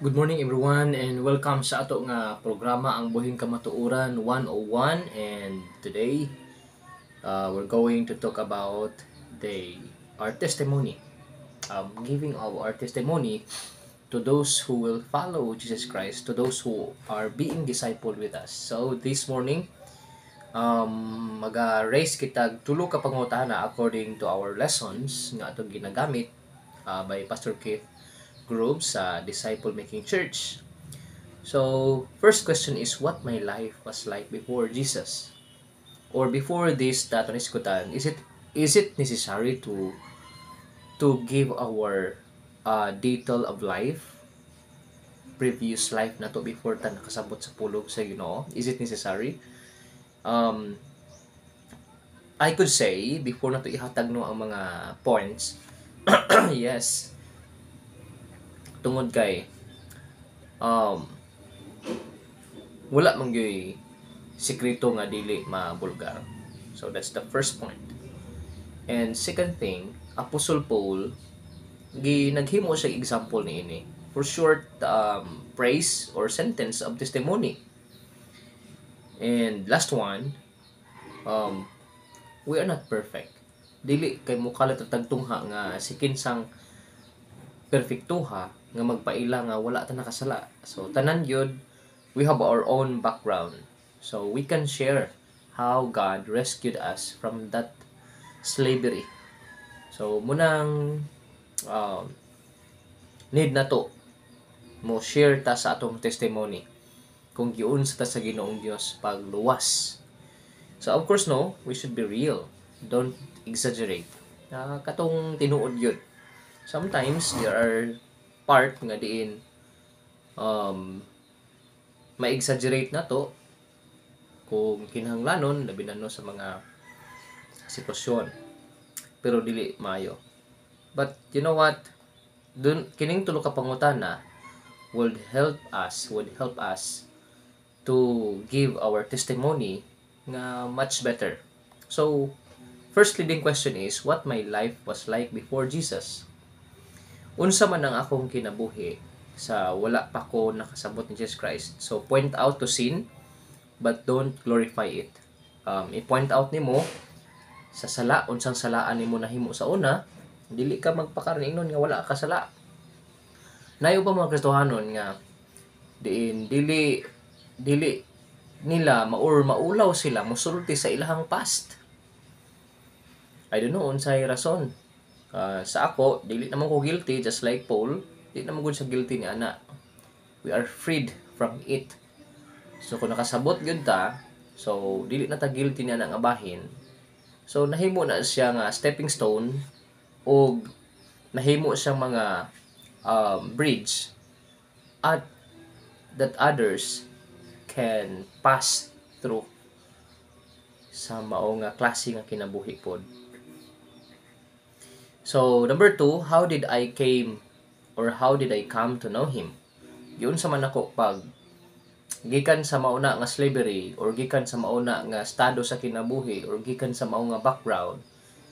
Good morning everyone and welcome sa ato nga programa ang Buhing Kamatuoran 101, and today we're going to talk about our testimony, giving of our testimony to those who will follow Jesus Christ, to those who are being discipled with us. So this morning, maga-raise kitag tulo ka pangutana according to our lessons nga atong ginagamit by Pastor Keith Groves sa Disciple Making Church. So, first question is what my life was like before Jesus, or before this daton iskutan. Is it necessary to give our detail of life, previous life na to before ta nakasabot sa pulog sa Ginoo? Is it necessary? Um, I could say before na to ihatag no ang mga points. Yes. Tungod kay um wala man gyud sikreto nga dili mabulgar. So that's the first point. And second thing, Apostle Paul naghimo siya example niini for short praise or sentence of testimony. And last one, um, we are not perfect. Dili kay mukalat tagtungha nga si kinsang perfectuha nga magpaila nga wala ta nakasala. So tanan yun, we have our own background. So we can share how God rescued us from that slavery. So munang need na to mo share ta sa atong testimony kung giunsa ta sa Ginoong Dios pagluwas. So of course no, we should be real. Don't exaggerate. Katong tinuod yun. Sometimes there are part nga diin ma-exaggerate na to kung kinahanglanon labi na no sa mga sitwasyon, pero dili maayo. But you know what, kining tulo ka pangutana would help us to give our testimony nga much better. So first leading question is what my life was like before Jesus. Unsa man ang akong kinabuhi sa wala pa ko nakasabot ni Jesus Christ. So point out to sin but don't glorify it. I-point out nimo sa sala, unsang salaan nimo nahimo sa una, dili ka magpakaringnon nga wala ka sala. Nayo pa mga Kristohanon nga dili nila maulaw sila mosulti sa ilahang past. I don't know unsay rason. Sa ako, dili naman ko guilty, just like Paul, dili naman ko sa guilty ni ana. We are freed from it. So kung nakasabot gyud ta, so dili na ta guilty niya nga bahin. So nahimo na siya nga stepping stone o nahimo siyang mga bridge at that others can pass through sa mao nga klase nga kinabuhi pod. So number 2, how did I come to know him? Yun sa man ako pag gikan sa mauna nga slavery or gikan sa mauna nga estado sa kinabuhi or gikan sa mao nga background,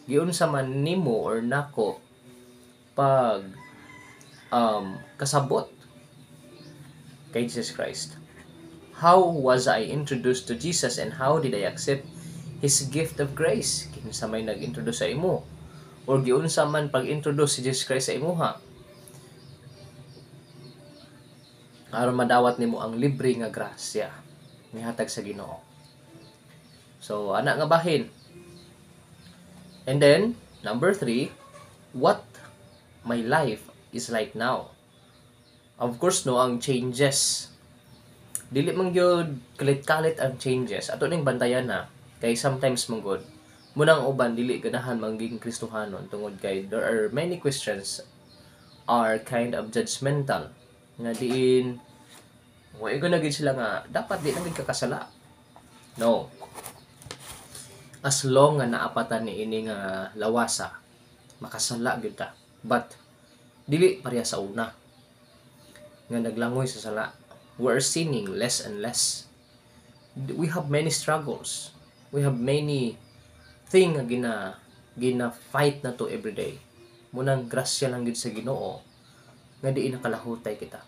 giun sa man nimo or nako pag kasabot kay Jesus Christ. How was I introduced to Jesus and how did I accept his gift of grace? Kinsa may nag-introduce sa imo or giunsa man pag-introduce si Jesus Christ sa imuha aron madawat nimo ang libre nga grasya nihatag sa Ginoo. So ana nga bahin. And then number 3, what my life is like now. Of course no, ang changes dili man gyud kalit-kalit ang changes. Ato ning bantayan na kay sometimes man gud munang uban dili ganahan mangging Kristohanon tungod kay there are many questions are kind of judgmental nga diin wa gud sila nga dapat di na gid kakasala. No, as long nga naapatan ni ini nga lawasa makasala gyud ta, but dili pareha sa una nga naglangoy sa sala. We are sinning less and less. We have many struggles, we have many thing nga gina fight na to everyday. Munang grasya lang gid sa Ginoo nga di nakalahutay kita.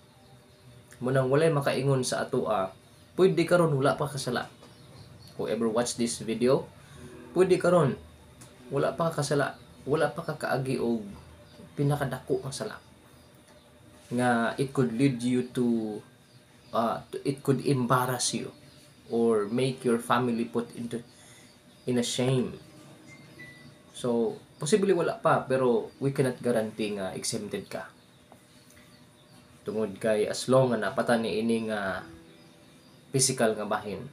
munang walay makaingon sa atoa, pwede karon wala pa kasala. Whoever watch this video, pwede karon wala pa kasala, wala pa ka kaagi og pinakadako ang sala. Nga it could lead you to it could embarrass you or make your family put in a shame. So, possibly wala pa, pero we cannot guarantee nga exempted ka. Tungod kay as long nga napata ni ini nga physical nga bahin,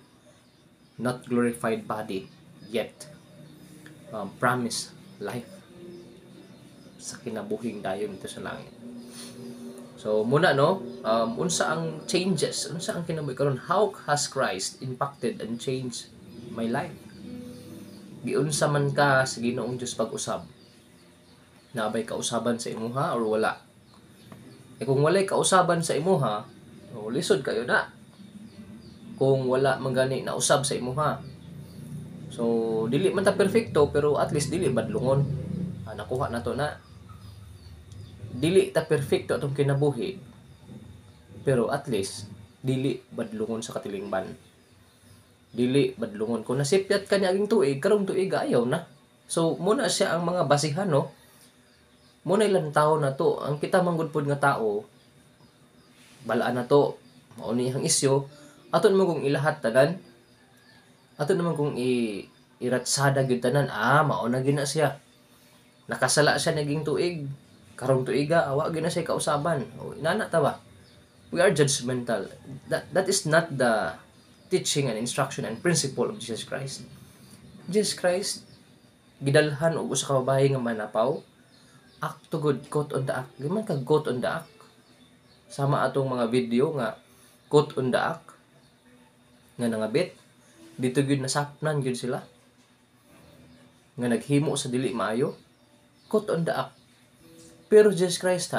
not glorified body yet, promise life sa kinabuhing dayon dito sa langit. So muna no, unsa ang changes, unsa ang kinabuhi karon, how has Christ impacted and changed my life? Giunsa man ka sa Ginoong Dios pag-usab? Naabay kausaban sa imuha or wala? Kung walay kausaban sa imuha, lisod kayo na. Kung wala man gani na usab sa imuha. So dili man ta perfecto, pero at least dili badlungon. Nakuha na to na. Dili ta perfecto atong kinabuhi, pero at least dili badlungon sa katilingban. Dili badlungon. Kung nasipyat ka niya aging tuig, karong tuig ayaw na. So muna siya ang mga basihan, no? Muna ilang tao na to, ang kita manggudpod nga tao, balaan na to, mauni ang isyo, aton naman kung ilahat tanan, aton naman kung iratsada gyud tanan, mauna gina siya. Nakasala siya naging tuig, karong tuiga, awa gyud na siya kausaban. Inana ta ba? We are judgmental. That is not the teaching and instruction and principle of Jesus Christ. Jesus Christ gidalhan og usa ka babaye nga manapaw, act to good, quote on the act. Liman ka quote on the act. Sama atong mga video nga quote on the act nga nangabit, dito gyud nasapnan gyud sila nga naghimo sa dili maayo, quote on the act. Pero Jesus Christ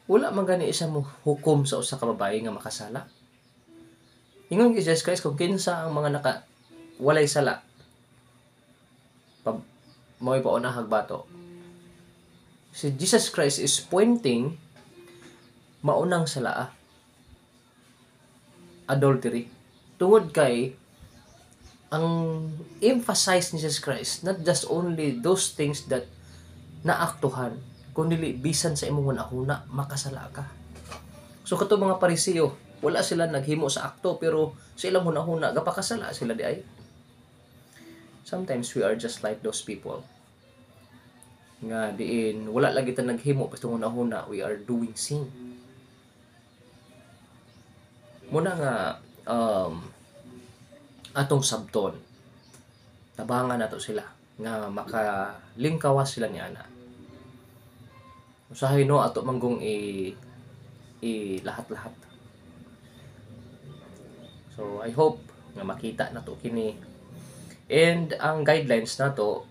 wala man gani isa mo hukom sa usa ka babaye nga makasala. Ingon kay Jesus Christ kung kinsa ang mga walay sala, mo'y paunahag bato. Si Jesus Christ is pointing maunang sala, adultery. Tungod kay ang emphasize ni Jesus Christ, not just only those things that naaktuhan, kundi bisan sa imong una makasala ka. So kato mga Pariseo, wala sila naghimo sa akto, pero sa ilang hunahuna gapakasala sila di ay. Sometimes we are just like those people. Nga diin wala lagi ta naghimo basta hunahuna we are doing sin. Muna nga atong sabton, tabangan nato sila nga makalingkawas sila ni ana. Usahay no ato manggong lahat-lahat. So I hope nga makita nato kini, and ang guidelines nato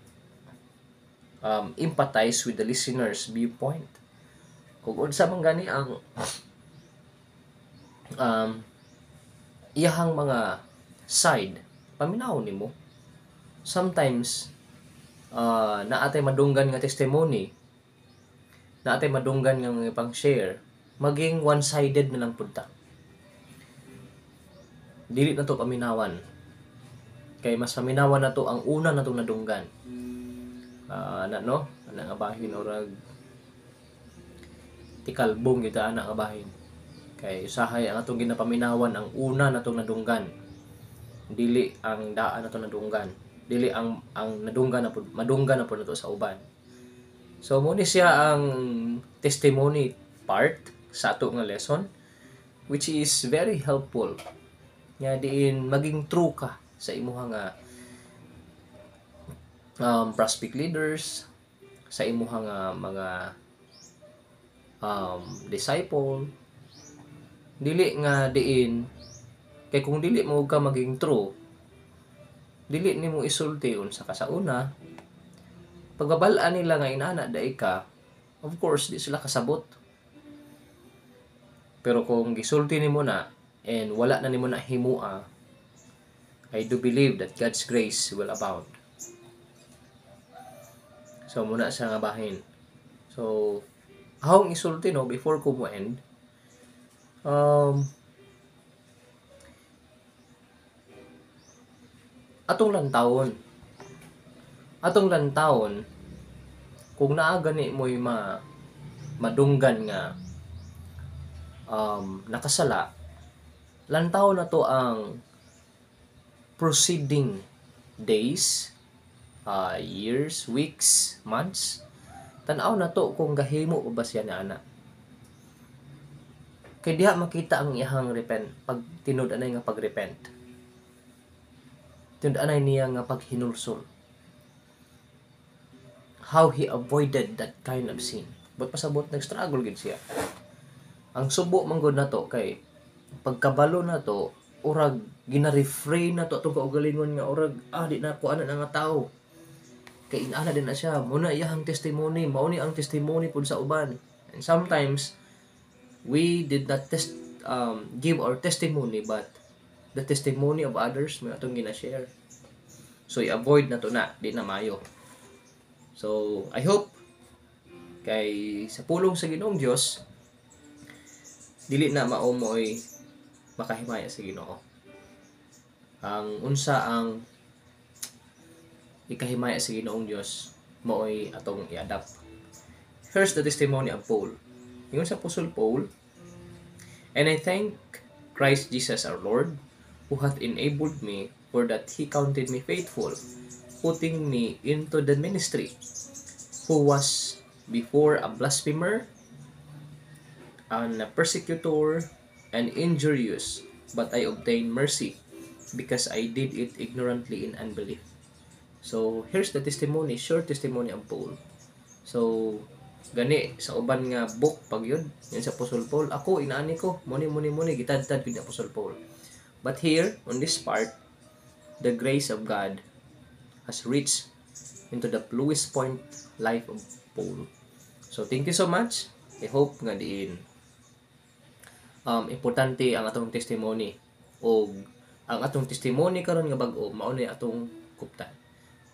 empathize with the listener's viewpoint. Kung unsa man gani ang iyahang mga side, paminaw nimo. Sometimes naatay madunggan nga testimony, naatay madunggan nga mga pang-share, maging one-sided na lang punta. Dili na to paminawan. Kay mas paminawan na to ang una na to nadunggan. Nga bahin orag tikalbong kita nga bahin. Kay usahay ang atong ginapaminawan ang una na to nadunggan. Dili ang daan na to nadunggan. Dili ang nadunggan na madunggan na po nato sa uban. So mo ni siya ang testimony part sa ato nga lesson, which is very helpful. Nga diin maging true ka sa imuha nga prospect leaders, sa imuha nga mga disciple. Dili nga diin kay kung dili mo ka maging true, dili nimo isulti unsa ka sa una. Pagbabalaan nila nga inana dai ka, of course di sila kasabot. Pero kung gisulti nimo na and wala na nimo na himua, I do believe that God's grace will abound. So muna sa nga bahin. So ahong isulti no before ko mo end, Um, atong lantawon. Atong lantawon, kung naa gani mo'y madunggan nga nakasala, lantaw na to ang proceeding days, years, weeks, months. Tanaw na to kung gahimo ba siya na ana. Kay diha makita ang iyang pag tinud-anay nga pagrepent. Tinud-anay niya nga paghinulsol. How he avoided that kind of sin. But pasabot nag-struggle gid siya. Ang subo man gud nato kay pagkabalo na to, urag gina-refrain na to atong kaugalingon nga urag di na ko ana nga tawo. Kay inaana din na siya, muna iyang testimony, mao ni ang testimony pud sa uban. And sometimes we did not give our testimony, but the testimony of others may atong gina-share. So i-avoid na to na, di na mayo. So I hope kay sa pulong sa Ginoong Dios dili na mao mo'y makahimaya sa Ginoo. Ang unsa ang ikahimaya sa Ginoong Dios mo'y atong i-adapt. Here's the testimony of Paul. Ingon sa Apostle Paul, "And I thank Christ Jesus our Lord, who hath enabled me, for that he counted me faithful, putting me into the ministry, who was before a blasphemer, and a persecutor, and injurious, but I obtained mercy, because I did it ignorantly in unbelief." So, here's the testimony, short testimony of Paul. So, gani sa uban nga book pag yun sa Apostle Paul, ako inaani ko muni gitadtad pid Apostle Paul. But here on this part, the grace of God has reached into the lowest point life of Paul. So thank you so much. I hope nga diin importante ang atong testimony, o ang atong testimony karon nga bag-o mao ni atong kuptan.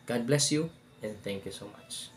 God bless you and thank you so much.